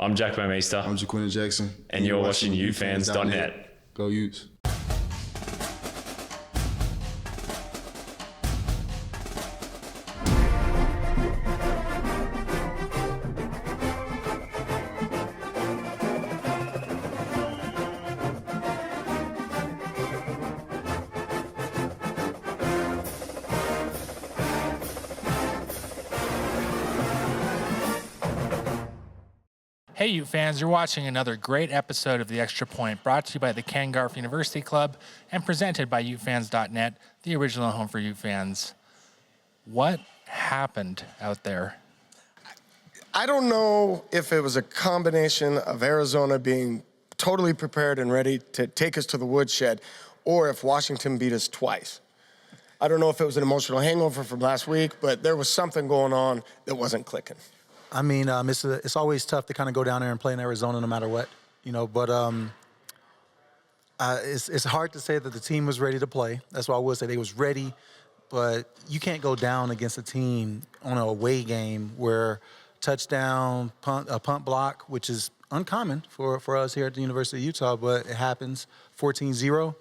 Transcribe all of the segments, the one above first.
I'm Jack Bouwmeester. I'm Jaquina Jackson. And you're watching Utefans.net. Go Utes. Hey, Ute fans, you're watching another great episode of The Extra Point, brought to you by the Ken Garff University Club and presented by Utefans.net, the original home for Ute fans. What happened out there? I don't know if it was a combination of Arizona being totally prepared and ready to take us to the woodshed, or if Washington beat us twice. I don't know if it was an emotional hangover from last week, but there was something going on that wasn't clicking. I mean, it's always tough to kind of go down there and play in Arizona no matter what, you know, but it's hard to say that the team was ready to play. That's why I would say they was ready, but you can't go down against a team on an away game where touchdown, punt block, which is uncommon for us here at the University of Utah, but it happens, 14-0.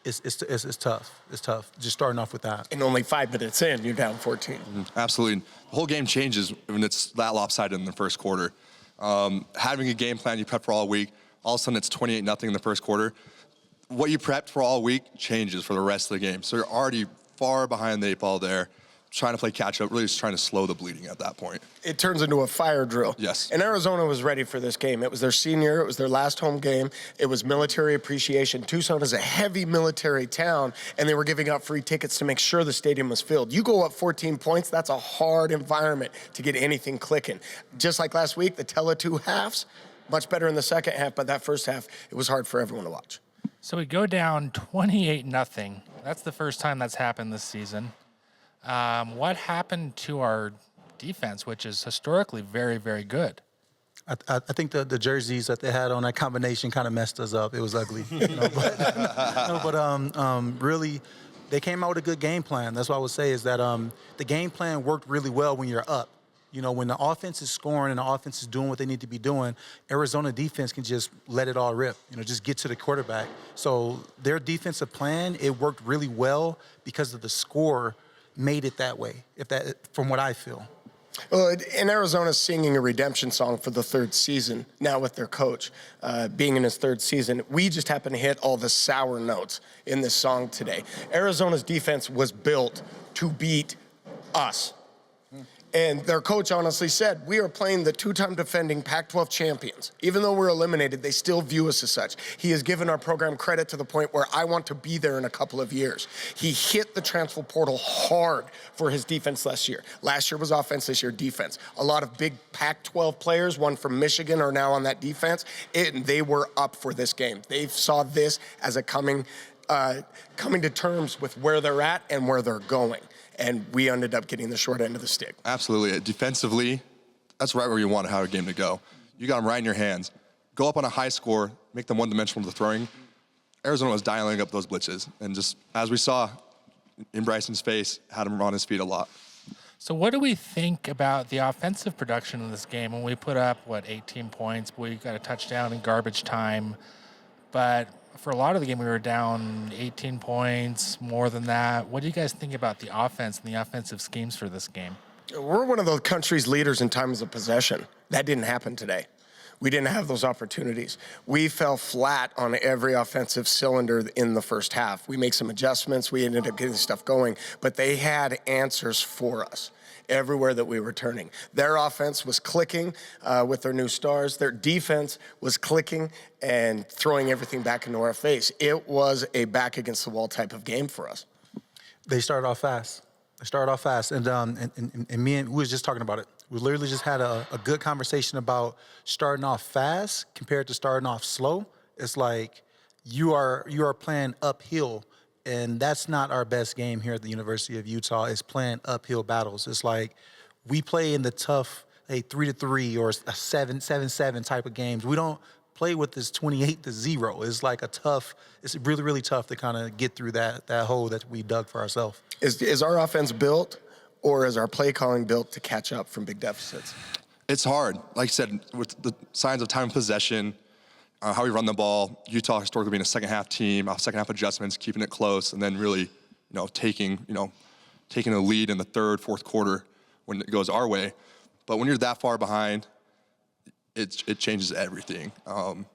It's tough. It's tough, just starting off with that. And only 5 minutes in, you're down 14. Absolutely. The whole game changes when it's that lopsided in the first quarter. Having a game plan you prep for all week, all of a sudden it's 28-0 in the first quarter. What you prepped for all week changes for the rest of the game. So you're already far behind the 8 ball there, trying to play catch-up, really just trying to slow the bleeding at that point. It turns into a fire drill. Yes. And Arizona was ready for this game. It was their senior. It was their last home game. It was military appreciation. Tucson is a heavy military town, and they were giving out free tickets to make sure the stadium was filled. You go up 14 points, that's a hard environment to get anything clicking. Just like last week, the tell of 2 halves, much better in the second half, but that first half, it was hard for everyone to watch. So we go down 28-0. That's the first time that's happened this season. What happened to our defense, which is historically very, very good? I think the jerseys that they had on that combination kind of messed us up. It was ugly. You know, but really, they came out with a good game plan. That's what I would say is that the game plan worked really well when you're up. You know, when the offense is scoring and the offense is doing what they need to be doing, Arizona defense can just let it all rip, you know, just get to the quarterback. So their defensive plan, it worked really well because of the score made it that way, from what I feel. Well, and Arizona's singing a redemption song for the 3rd season, now with their coach being in his 3rd season. We just happen to hit all the sour notes in this song today. Arizona's defense was built to beat us. And their coach honestly said, we are playing the 2-time defending Pac-12 champions. Even though we're eliminated, they still view us as such. He has given our program credit to the point where I want to be there in a couple of years. He hit the transfer portal hard for his defense last year. Last year was offense, this year defense. A lot of big Pac-12 players, one from Michigan, are now on that defense, and they were up for this game. They saw this as a coming to terms with where they're at and where they're going. And we ended up getting the short end of the stick. Absolutely. Defensively, that's right where you want to have a game to go. You got them right in your hands. Go up on a high score, make them one-dimensional with the throwing. Arizona was dialing up those blitzes. And just, as we saw in Bryson's face, had him on his feet a lot. So what do we think about the offensive production in this game when we put up, 18 points, we got a touchdown in garbage time, but for a lot of the game, we were down 18 points, more than that. What do you guys think about the offense and the offensive schemes for this game? We're one of the country's leaders in times of possession. That didn't happen today. We didn't have those opportunities. We fell flat on every offensive cylinder in the first half. We made some adjustments. We ended up getting stuff going, but they had answers for us everywhere that we were turning. Their offense was clicking with their new stars. Their defense was clicking and throwing everything back into our face. It was a back against the wall type of game for us. They started off fast. And me and we was just talking about it. We literally just had a good conversation about starting off fast compared to starting off slow. It's like you are playing uphill. And that's not our best game here at the University of Utah, is playing uphill battles. It's like we play in the tough, 3-3 or a 7-7 type of games. We don't play with this 28-0. It's like it's really, really tough to kind of get through that hole that we dug for ourselves. Is our offense built, or is our play calling built to catch up from big deficits? It's hard. Like I said, with the signs of time of possession, how we run the ball, Utah historically being a second half team, second half adjustments, keeping it close, and then really, taking a lead in the third, fourth quarter when it goes our way. But when you're that far behind, it changes everything. From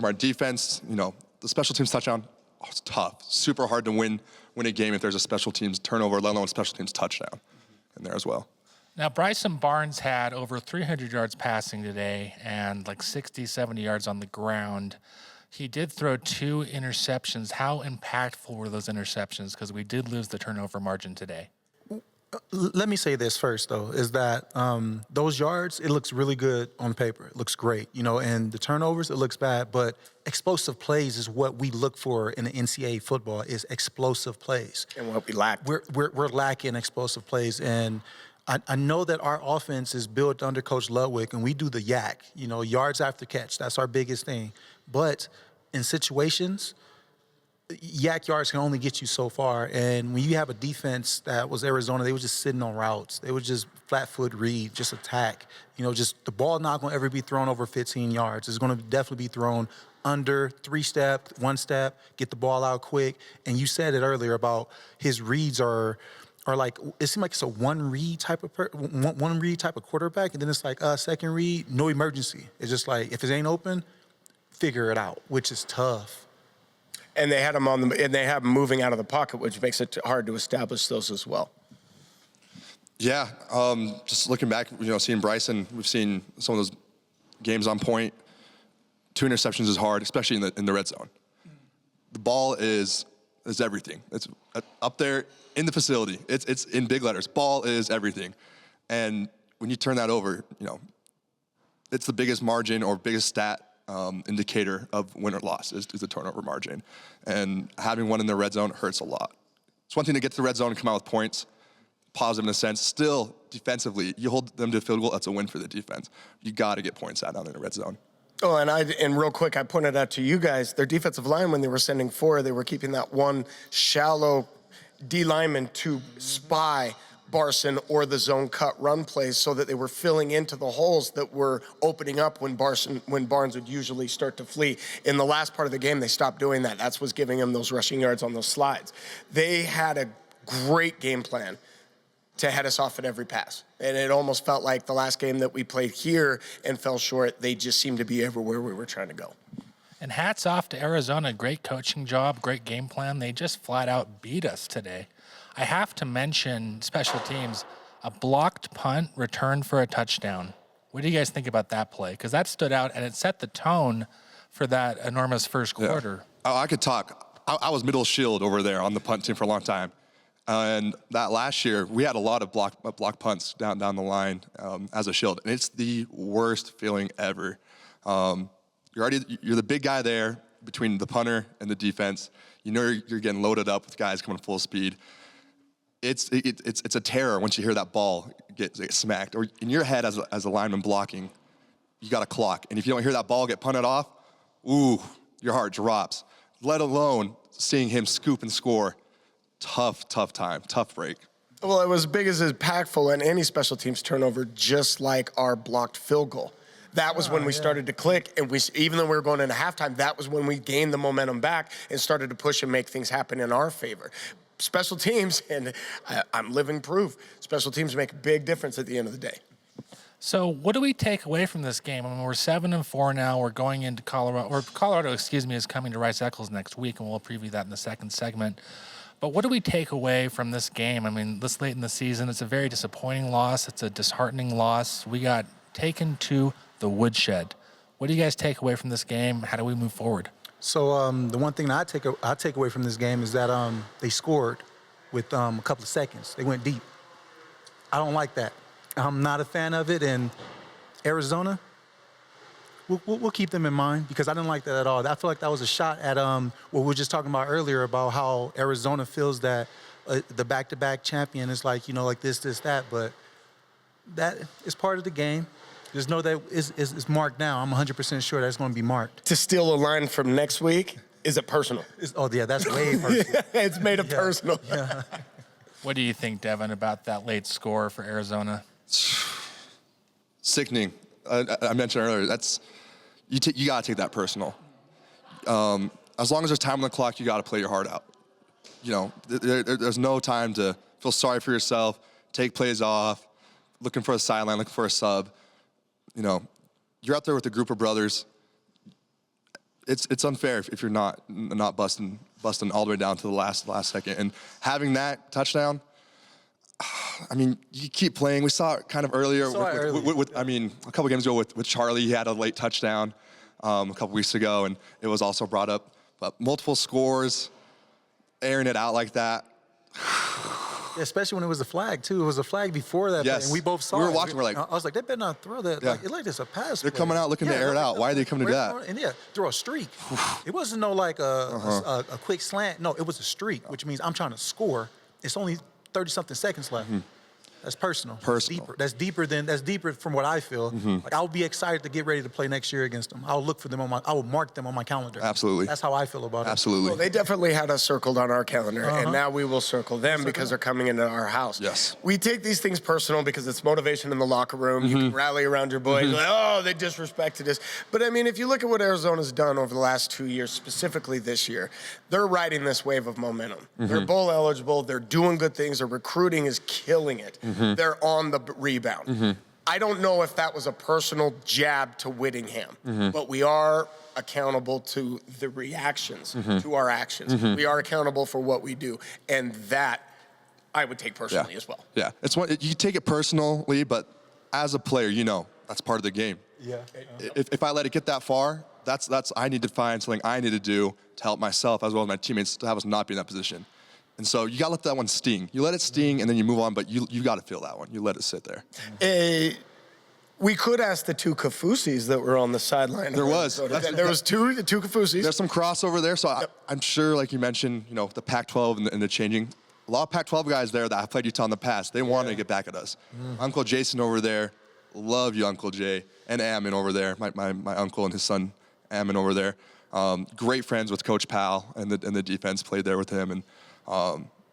our defense, the special teams touchdown, it's tough. Super hard to win a game if there's a special teams turnover, let alone a special teams touchdown in there as well. Now, Bryson Barnes had over 300 yards passing today and like 60, 70 yards on the ground. He did throw 2 interceptions. How impactful were those interceptions? Because we did lose the turnover margin today. Let me say this first, though, is that those yards, it looks really good on paper. It looks great, and the turnovers, it looks bad. But explosive plays is what we look for in the NCAA football, is explosive plays. And what we lack. We're lacking explosive plays. And I know that our offense is built under Coach Ludwig, and we do the yak, yards after catch. That's our biggest thing. But in situations, yak yards can only get you so far. And when you have a defense that was Arizona, they were just sitting on routes. They would just flat foot read, just attack. Just the ball not going to ever be thrown over 15 yards. It's going to definitely be thrown under 3-step, 1-step, get the ball out quick. And you said it earlier about his reads are like, it seems like it's a one read type of quarterback, and then it's like second read, no emergency. It's just like, if it ain't open, figure it out, which is tough. And they had him and they have him moving out of the pocket, which makes it hard to establish those as well. Yeah, just looking back, seeing Bryson, we've seen some of those games on point. 2 interceptions is hard, especially in the red zone. The ball is everything. It's up there in the facility. It's in big letters. Ball is everything. And when you turn that over, it's the biggest margin or biggest stat indicator of win or loss is the turnover margin. And having one in the red zone hurts a lot. It's one thing to get to the red zone and come out with points, positive in a sense. Still, defensively, you hold them to a field goal, that's a win for the defense. You got to get points out in the red zone. Oh, and real quick, I pointed out to you guys, their defensive line, when they were sending 4, they were keeping that one shallow D lineman to spy Barson or the zone cut run plays so that they were filling into the holes that were opening up when Barnes would usually start to flee. In the last part of the game, they stopped doing that. That's what's giving them those rushing yards on those slides. They had a great game plan to head us off at every pass. And it almost felt like the last game that we played here and fell short, they just seemed to be everywhere we were trying to go. And hats off to Arizona. Great coaching job, great game plan. They just flat out beat us today. I have to mention special teams, a blocked punt returned for a touchdown. What do you guys think about that play? Because that stood out, and it set the tone for that enormous first quarter. Yeah. I could talk. I was middle shield over there on the punt team for a long time. And that last year, we had a lot of block punts down the line as a shield. And it's the worst feeling ever. You're the big guy there between the punter and the defense. You're getting loaded up with guys coming full speed. It's a terror once you hear that ball get smacked. Or in your head as a lineman blocking, you got a clock. And if you don't hear that ball get punted off, ooh, your heart drops. Let alone seeing him scoop and score. Tough time, tough break. Well, it was big as impactful in any special teams turnover, just like our blocked field goal. That was when we started to click, and even though we were going into halftime, that was when we gained the momentum back and started to push and make things happen in our favor. Special teams, and I'm living proof, special teams make a big difference at the end of the day. So what do we take away from this game? I mean, we're 7-4 now. We're going into Colorado, is coming to Rice-Eccles next week, and we'll preview that in the second segment. But what do we take away from this game? I mean, this late in the season, it's a very disappointing loss. It's a disheartening loss. We got taken to the woodshed. What do you guys take away from this game? How do we move forward? So the one thing that I take away from this game is that they scored with a couple of seconds. They went deep. I don't like that. I'm not a fan of it. And Arizona, we'll keep them in mind because I didn't like that at all. I feel like that was a shot at what we were just talking about earlier about how Arizona feels that the back-to-back champion is like, like this, that. But that is part of the game. Just know that it's marked now. I'm 100% sure that's going to be marked. To steal a line from next week, is it personal? That's way personal. It's made it personal. Yeah. What do you think, Devin, about that late score for Arizona? sickening. I mentioned earlier, you got to take that personal. As long as there's time on the clock, you got to play your heart out. You know, there's no time to feel sorry for yourself, take plays off, looking for a sideline, looking for a sub. You know, you're out there with a group of brothers. It's unfair if you're not busting all the way down to the last second. And having that touchdown, I mean, you keep playing. We saw it kind of earlier. I mean, a couple games ago with Charlie, he had a late touchdown a couple weeks ago, and it was also brought up. But multiple scores, airing it out like that. Yeah, especially when it was a flag, too. It was a flag before that. Yes. And we both saw it. We were watching, we're like... I was like, they better not throw that. Yeah. Like it's a pass They're play. coming out looking to air it out. Why are they coming to do that? And throw a streak. It wasn't a quick slant. No, it was a streak, which means I'm trying to score. It's only 30-something seconds left. That's personal. That's deeper from what I feel. Like I'll be excited to get ready to play next year against them. I'll look for them I will mark them on my calendar. Absolutely. That's how I feel about it. Absolutely. Well, they definitely had us circled on our calendar, and now we will circle them because they're coming into our house. Yes. We take these things personal because it's motivation in the locker room. You can rally around your boys. Like, oh, they disrespected us. But, I mean, if you look at what Arizona's done over the last 2 years, specifically this year, they're riding this wave of momentum. They're bowl eligible. They're doing good things. Their recruiting is killing it. They're on the rebound. I don't know if that was a personal jab to Whittingham, but we are accountable to the reactions to our actions. We are accountable for what we do, and that I would take personally as well. Yeah, you take it personally, but as a player, you know that's part of the game. Yeah. If I let it get that far, that's I need to find something I need to do to help myself as well as my teammates to have us not be in that position. And so you got to let that one sting. You let it sting, and then you move on, but you got to feel that one. You let it sit there. We could ask the two Kaufusis that were on the sideline. There was. There was two Kaufusis. There's some crossover there, so I'm sure, like you mentioned, you know, the Pac-12 and the changing. A lot of Pac-12 guys there that have played Utah in the past, they wanted to get back at us. Uncle Jason over there, love you, Uncle Jay, and Ammon over there, my uncle and his son, Ammon over there. Great friends with Coach Powell, and the defense played there with him, and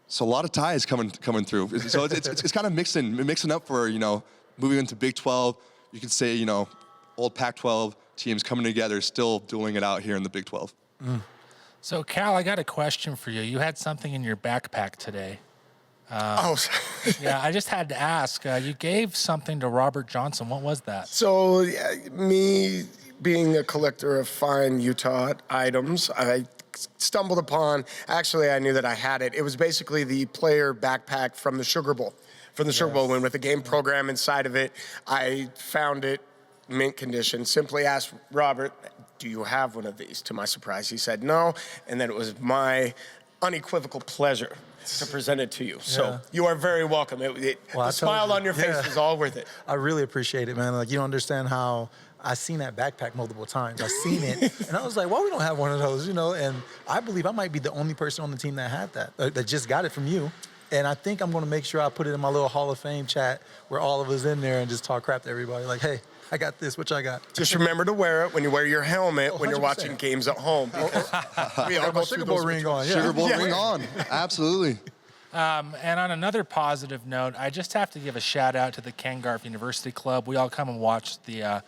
so a lot of ties coming through. So it's kind of mixing up for, you know, moving into Big 12. You could say, you know, old Pac-12 teams coming together, still dueling it out here in the Big 12. So, Cal, I got a question for you. You had something in your backpack today. Yeah, I just had to ask. You gave something to Robert Johnson. What was that? So, me being a collector of fine Utah items, I stumbled upon, actually I knew that I had it. It was basically the player backpack from the Sugar Bowl. From the Sugar Bowl win with the game program inside of it. I found it mint condition. Simply asked Robert, do you have one of these? To my surprise, he said no. And then it was my unequivocal pleasure to present it to you. So you are very welcome. The smile on your face is all worth it. I really appreciate it, man. Like, you don't understand how I seen that backpack multiple times. I seen it, and I was like, "Why we don't have one of those?" You know. And I believe I might be the only person on the team that had that just got it from you. And I think I'm going to make sure I put it in my little Hall of Fame chat where all of us in there and just talk crap to everybody. Like, hey, I got this. What y'all got? Just remember to wear it when you wear your helmet when you're 100%. watching games at home. We all got my go Sugar through Bowl those ring on. Sugar Bowl ring on. Absolutely. And on another positive note, I just have to give a shout out to the Ken Garff University Club. We all come and watch the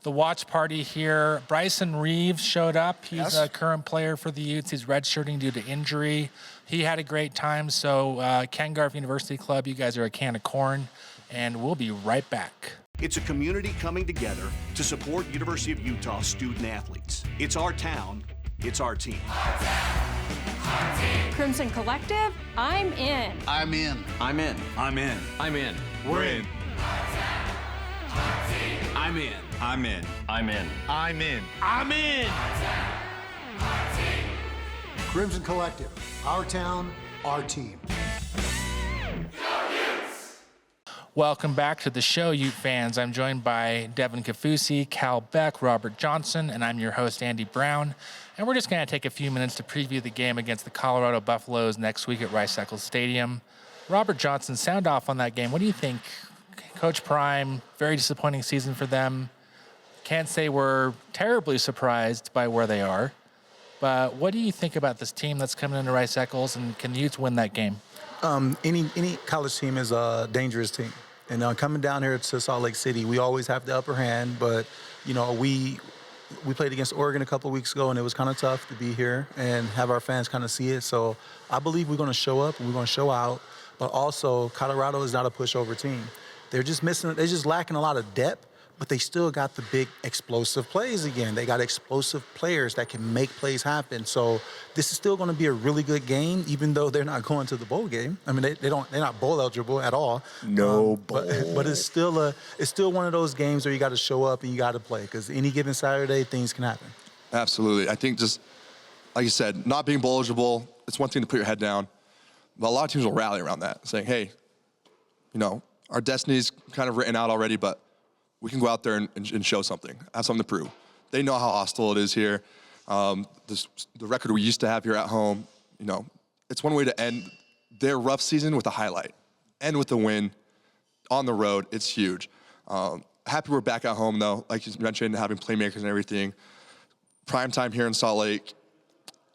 watch party here. Bryson Reeves showed up. He's a current player for the Utes. He's redshirting due to injury. He had a great time. So Ken Garff University Club, you guys are a can of corn, and we'll be right back. It's a community coming together to support University of Utah student athletes. It's our town. It's our team. Crimson Collective, I'm in. I'm in. I'm in. I'm in. I'm in. We're in. I'm in. I'm in. I'm in. I'm in. I'm in. Crimson Collective, our town, our team. Welcome back to the show, Ute fans. I'm joined by Devin Kaufusi, Cal Beck, Robert Johnson, and I'm your host, Andy Brown. And we're just going to take a few minutes to preview the game against the Colorado Buffaloes next week at Rice-Eccles Stadium. Robert Johnson, sound off on that game. What do you think? Coach Prime, very disappointing season for them. Can't say we're terribly surprised by where they are. But what do you think about this team that's coming into Rice-Eccles, and can the Utes win that game? Any college team is a dangerous team. And coming down here to Salt Lake City, we always have the upper hand, but, we played against Oregon a couple of weeks ago, and it was kind of tough to be here and have our fans kind of see it. So I believe we're going to show up and we're going to show out. But also, Colorado is not a pushover team. They're just lacking a lot of depth, but they still got the big explosive plays again. They got explosive players that can make plays happen. So this is still going to be a really good game, even though they're not going to the bowl game. I mean, they're not bowl eligible at all. No bowl. But it's still one of those games where you got to show up and you got to play, because any given Saturday, things can happen. Absolutely. I think just, like you said, not being bowl eligible, it's one thing to put your head down. But a lot of teams will rally around that, saying, hey, our destiny's kind of written out already, but we can go out there and show something, have something to prove. They know how hostile it is here. The record we used to have here at home, it's one way to end their rough season with a highlight. End with a win on the road. It's huge. Happy we're back at home, though. Like you mentioned, having playmakers and everything. Prime time here in Salt Lake.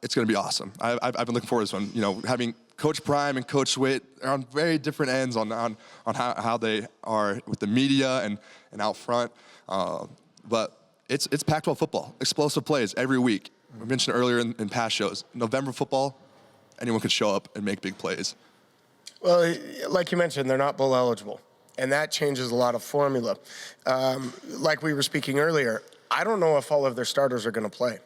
It's going to be awesome. I've been looking forward to this one. Having Coach Prime and Coach Witt are on very different ends on how they are with the media and out front. But it's Pac-12 football, explosive plays every week. We mentioned earlier in past shows, November football, anyone could show up and make big plays. Well, like you mentioned, they're not bowl eligible, and that changes a lot of formula. Like we were speaking earlier, I don't know if all of their starters are going to play,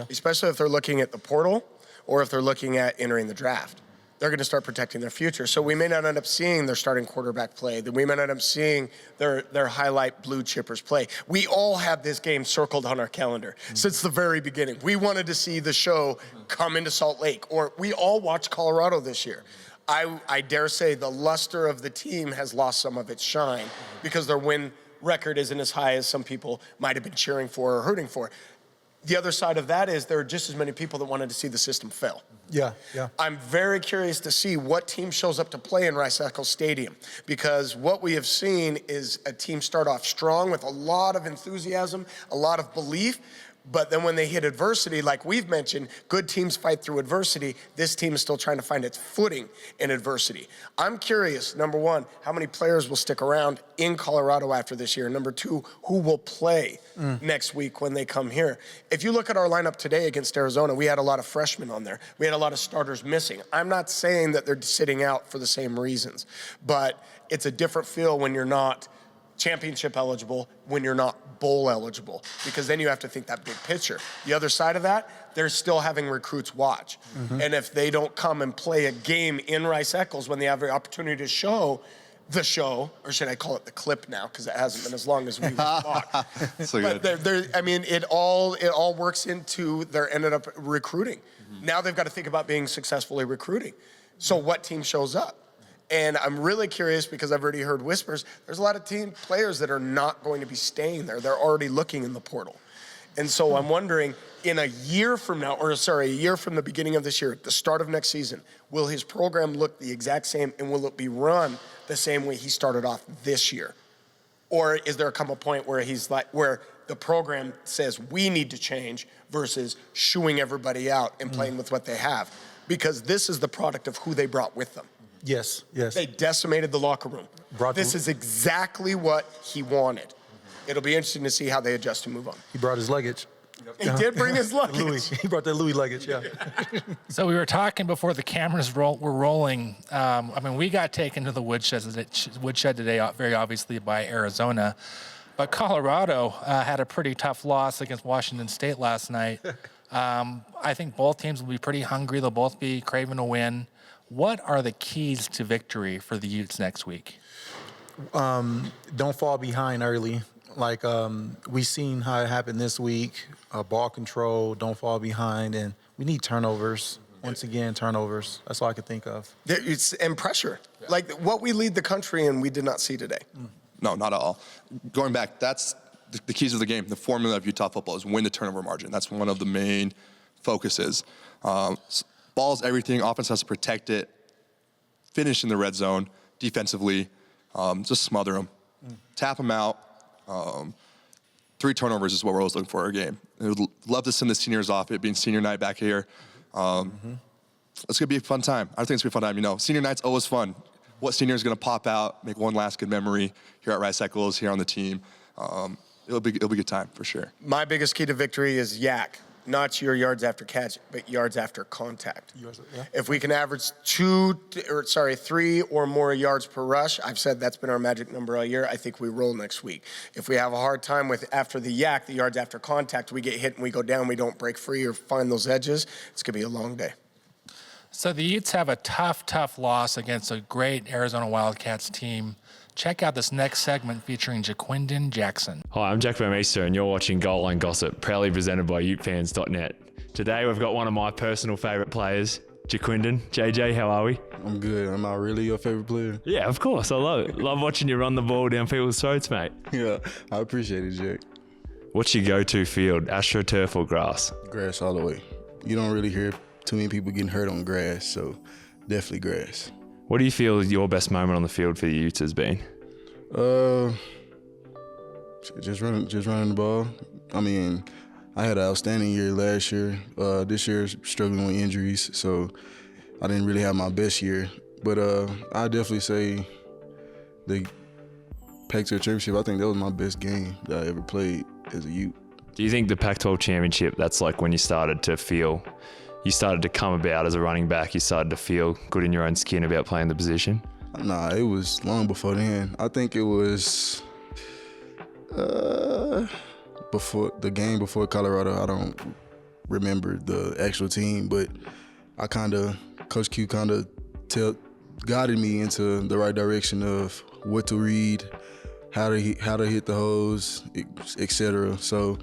especially if they're looking at the portal or if they're looking at entering the draft. They're going to start protecting their future. So we may not end up seeing their starting quarterback play. We may not end up seeing their highlight blue chippers play. We all have this game circled on our calendar since the very beginning. We wanted to see the show come into Salt Lake, or we all watched Colorado this year. I dare say the luster of the team has lost some of its shine because their win record isn't as high as some people might have been cheering for or hurting for. The other side of that is there are just as many people that wanted to see the system fail. Yeah. I'm very curious to see what team shows up to play in Rice-Eccles Stadium, because what we have seen is a team start off strong with a lot of enthusiasm, a lot of belief, but then when they hit adversity, like we've mentioned, good teams fight through adversity. This team is still trying to find its footing in adversity. I'm curious, number one, how many players will stick around in Colorado after this year? Number two, who will play next week when they come here? If you look at our lineup today against Arizona, we had a lot of freshmen on there. We had a lot of starters missing. I'm not saying that they're sitting out for the same reasons, but it's a different feel when you're not championship eligible, when you're not bowl eligible, because then you have to think that big picture. The other side of that, they're still having recruits watch. And if they don't come and play a game in Rice-Eccles when they have the opportunity to show the show, or should I call it the clip now, because it hasn't been as long as we thought. So but it all works into their ended up recruiting. Now they've got to think about being successfully recruiting. So what team shows up? And I'm really curious, because I've already heard whispers, there's a lot of team players that are not going to be staying there. They're already looking in the portal. And so I'm wondering, in a year from now, a year from the beginning of this year, at the start of next season, will his program look the exact same, and will it be run the same way he started off this year? Or is there come a point where where the program says we need to change versus shooing everybody out and playing with what they have? Because this is the product of who they brought with them. Yes. They decimated the locker room. This is exactly what he wanted. It'll be interesting to see how they adjust to move on. He brought his luggage. He did bring his luggage. He brought that Louis luggage, yeah. So we were talking before the cameras were rolling. We got taken to the woodshed today, very obviously, by Arizona. But Colorado had a pretty tough loss against Washington State last night. I think both teams will be pretty hungry. They'll both be craving a win. What are the keys to victory for the Utes next week? Don't fall behind early. Like we've seen how it happened this week. Ball control, don't fall behind, and we need turnovers. Once again, turnovers. That's all I could think of. And pressure. Yeah. Like what we lead the country in, we did not see today. No, not at all. Going back, that's the keys of the game. The formula of Utah football is win the turnover margin. That's one of the main focuses. Ball's everything. Offense has to protect it. Finish in the red zone defensively. Just smother them. Tap them out. 3 turnovers is what we're always looking for in a game. I would love to send the seniors off, it being senior night back here. It's going to be a fun time. I think it's going to be a fun time. Senior night's always fun. what senior is going to pop out, make one last good memory here at Rice Eccles, here on the team. It'll be a good time for sure. My biggest key to victory is yak. Not your yards after catch, but yards after contact. If we can average 3 or more yards per rush, I've said that's been our magic number all year. I think we roll next week. If we have a hard time with after the yak, the yards after contact, we get hit and we go down, we don't break free or find those edges, it's going to be a long day. So the Utes have a tough loss against a great Arizona Wildcats team. Check out this next segment featuring Jaquindon Jackson. Hi, I'm Jack Bouwmeester, and you're watching Goal Line Gossip, proudly presented by Utefans.net. Today, we've got one of my personal favourite players, Jaquindon. JJ, how are we? I'm good. Am I really your favorite player? Yeah, of course. I love it. Love watching you run the ball down people's throats, mate. Yeah, I appreciate it, Jack. What's your go-to field, AstroTurf or grass? Grass all the way. You don't really hear too many people getting hurt on grass, so definitely grass. What do you feel your best moment on the field for the Utes has been? Just running the ball. I mean, I had an outstanding year last year. This year, struggling with injuries, so I didn't really have my best year. But I definitely say the Pac-12 championship. I think that was my best game that I ever played as a Ute. Do you think the Pac-12 championship, that's like when you started to come about as a running back, you started to feel good in your own skin about playing the position? Nah, it was long before then. I think it was before the game before Colorado. I don't remember the actual team, but Coach Q guided me into the right direction of what to read, how to hit the hose, etc. So,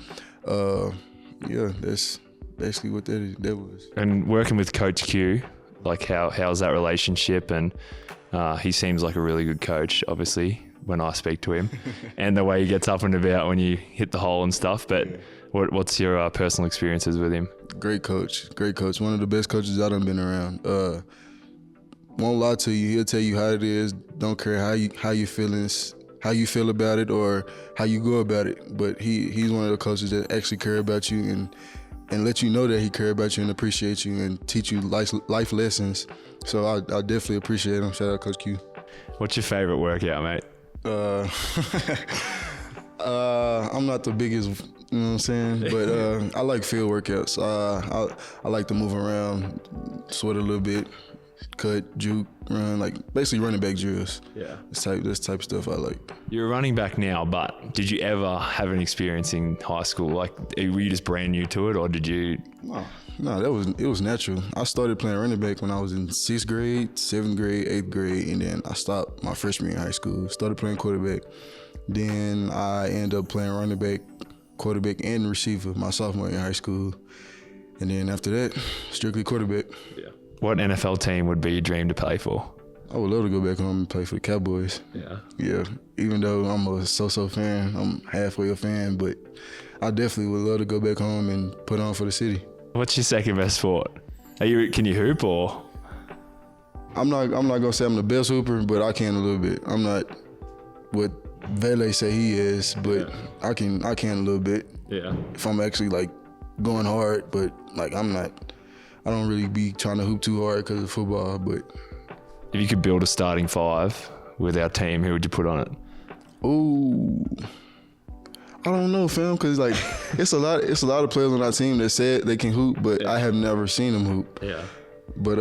yeah, that's basically what that was. And working with Coach Q, like how's that relationship? And he seems like a really good coach, obviously, when I speak to him, and the way he gets up and about when you hit the hole and stuff. But what's your personal experiences with him? Great coach. One of the best coaches I've been around. Won't lie to you. He'll tell you how it is. Don't care how you feel about it or how you go about it. But he's one of the coaches that actually care about you and let you know that he care about you and appreciate you and teach you life lessons. So I definitely appreciate him. Shout out Coach Q. What's your favorite workout, mate? I'm not the biggest, you know what I'm saying? But I like field workouts. I like to move around, sweat a little bit, cut, juke, run, like basically running back drills. Yeah. This type of stuff I like. You're a running back now, but did you ever have an experience in high school? Like, were you just brand new to it, or did you? No, it was natural. I started playing running back when I was in 6th grade, 7th grade, 8th grade, and then I stopped my freshman year in high school. Started playing quarterback. Then I ended up playing running back, quarterback, and receiver my sophomore year in high school. And then after that, strictly quarterback. Yeah. What NFL team would be your dream to play for? I would love to go back home and play for the Cowboys. Yeah. Yeah. Even though I'm a so-so fan, I'm halfway a fan, but I definitely would love to go back home and put on for the city. What's your second best sport? Can you hoop or? I'm not gonna say I'm the best hooper, but I can a little bit. I'm not what Vele say he is, but yeah. I can a little bit. Yeah. If I'm actually like going hard, but like I don't really be trying to hoop too hard because of football, but. If you could build a starting five with our team, who would you put on it? Ooh. I don't know, fam, because like it's a lot of players on our team that said they can hoop, but I have never seen them hoop. Yeah. But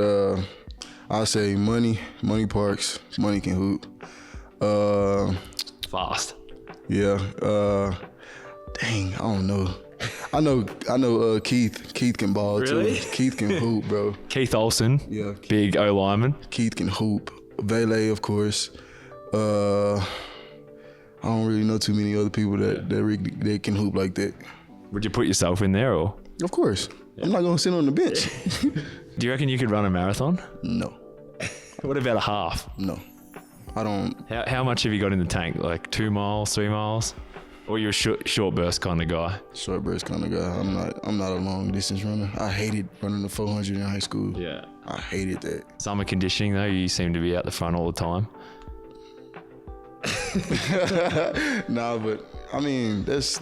I say Money Parks. Money can hoop. Fast. Yeah. Dang, I don't know. I know Keith. Keith can ball really? Too. Keith can hoop, bro. Keith Olsen. Yeah. Big O lineman. Keith can hoop. Vele, of course. I don't really know too many other people that can hoop like that. Would you put yourself in there, or? Of course. Yeah. I'm not gonna sit on the bench. Do you reckon you could run a marathon? No. What about a half? No. I don't. How much have you got in the tank? Like 2 miles, 3 miles? Or you're a short burst kind of guy? Short burst kind of guy. I'm not a long distance runner. I hated running the 400 in high school. Yeah. I hated that. Summer conditioning though, you seem to be out the front all the time. Nah, but I mean that's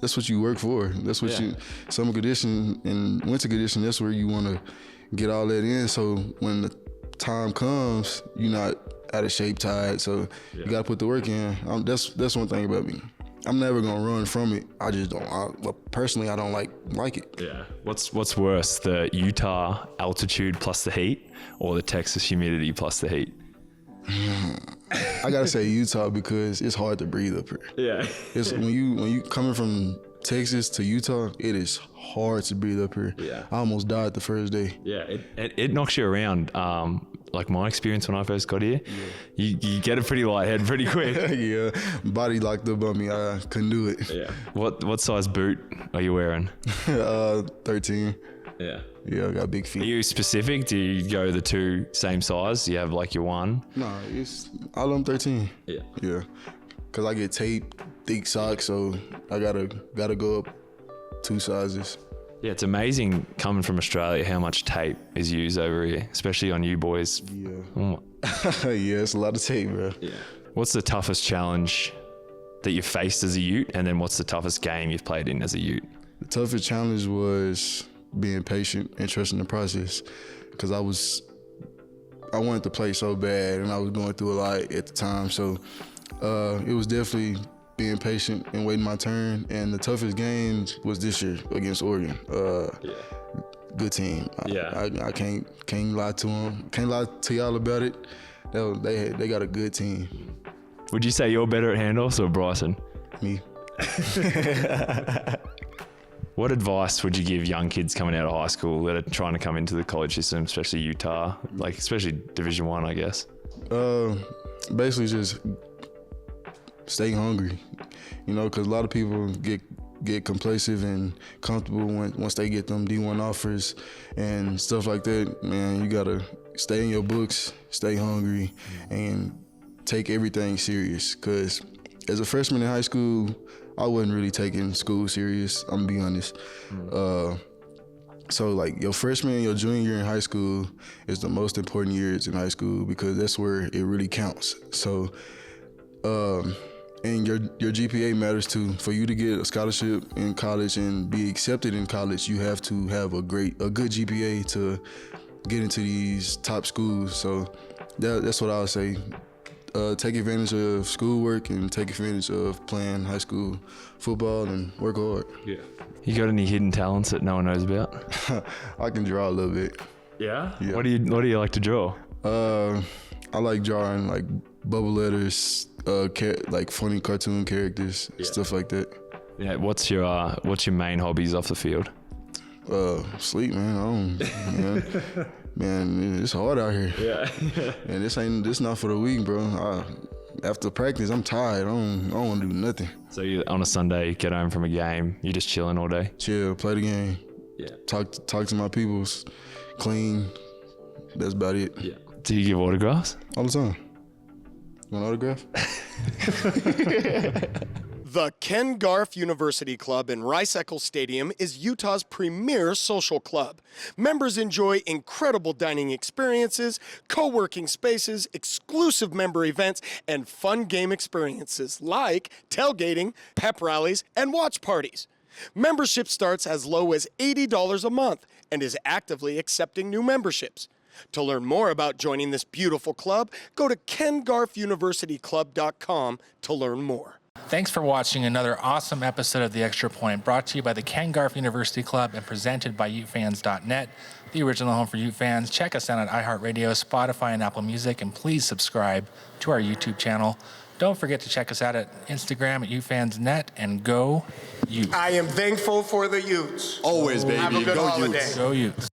what you work for. That's what you summer condition and winter condition. That's where you want to get all that in. So when the time comes, you're not out of shape, tired. So you got to put the work in. That's one thing about me. I'm never gonna run from it. I just don't. Personally, I don't like it. Yeah. What's worse, the Utah altitude plus the heat, or the Texas humidity plus the heat? I gotta say Utah because it's hard to breathe up here. Yeah. It's when you coming from Texas to Utah, it is hard to breathe up here. Yeah. I almost died the first day. Yeah. It knocks you around. Like my experience when I first got here, you get a pretty lightheaded pretty quick. Yeah, body locked up on me. I couldn't do it. Yeah. What size boot are you wearing? 13. Yeah. Yeah, I got big feet. Are you specific? Do you go the two same size? Do you have like your one? No, it's all of them 13. Yeah. Yeah, cause I get tape, thick socks, so I gotta go up 2 sizes. Yeah, it's amazing coming from Australia how much tape is used over here, especially on you boys. Yeah. Oh. Yeah, it's a lot of tape, bro. Yeah. What's the toughest challenge that you faced as a Ute, and then what's the toughest game you've played in as a Ute? The toughest challenge was being patient and trusting the process, because I wanted to play so bad, and I was going through a lot at the time. So it was definitely being patient and waiting my turn. And the toughest game was this year against Oregon. Good team. I can't lie to them. Can't lie to y'all about it. They got a good team. Would you say you're better at handoffs or Bryson? Me. What advice would you give young kids coming out of high school that are trying to come into the college system, especially Utah, like especially Division I guess? Basically just stay hungry, because a lot of people get complacent and comfortable once they get them D1 offers and stuff like that. Man, you gotta stay in your books, stay hungry, and take everything serious. Because as a freshman in high school, I wasn't really taking school serious, I'm gonna be honest. So like your freshman and your junior year in high school is the most important years in high school, because that's where it really counts. So, and your GPA matters too. For you to get a scholarship in college and be accepted in college, you have to have a good GPA to get into these top schools. So that's what I would say. Take advantage of schoolwork and take advantage of playing high school football and work hard. Yeah. You got any hidden talents that no one knows about? I can draw a little bit. Yeah? Yeah. What do you like to draw? I like drawing like bubble letters, like funny cartoon characters, stuff like that. Yeah. What's your main hobbies off the field? Sleep, man. Man, it's hard out here. Yeah. And this not for the week, bro. After practice, I'm tired. I don't want to do nothing. So you on a Sunday, get home from a game, you're just chilling all day? Chill, play the game. Yeah. Talk to my peoples, clean. That's about it. Yeah. Do you give autographs? All the time. You want an autograph? The Ken Garff University Club in Rice-Eccles Stadium is Utah's premier social club. Members enjoy incredible dining experiences, co-working spaces, exclusive member events, and fun game experiences like tailgating, pep rallies, and watch parties. Membership starts as low as $80 a month and is actively accepting new memberships. To learn more about joining this beautiful club, go to kengarfuniversityclub.com to learn more. Thanks for watching another awesome episode of The Extra Point, brought to you by the Ken Garff University Club and presented by Utefans.net, the original home for Ute fans. Check us out on iHeartRadio, Spotify, and Apple Music, and please subscribe to our YouTube channel. Don't forget to check us out at Instagram at Utefans.net, and go Ute. I am thankful for the Utes. Always, baby. Have a good Go holiday. Utes. Go Utes.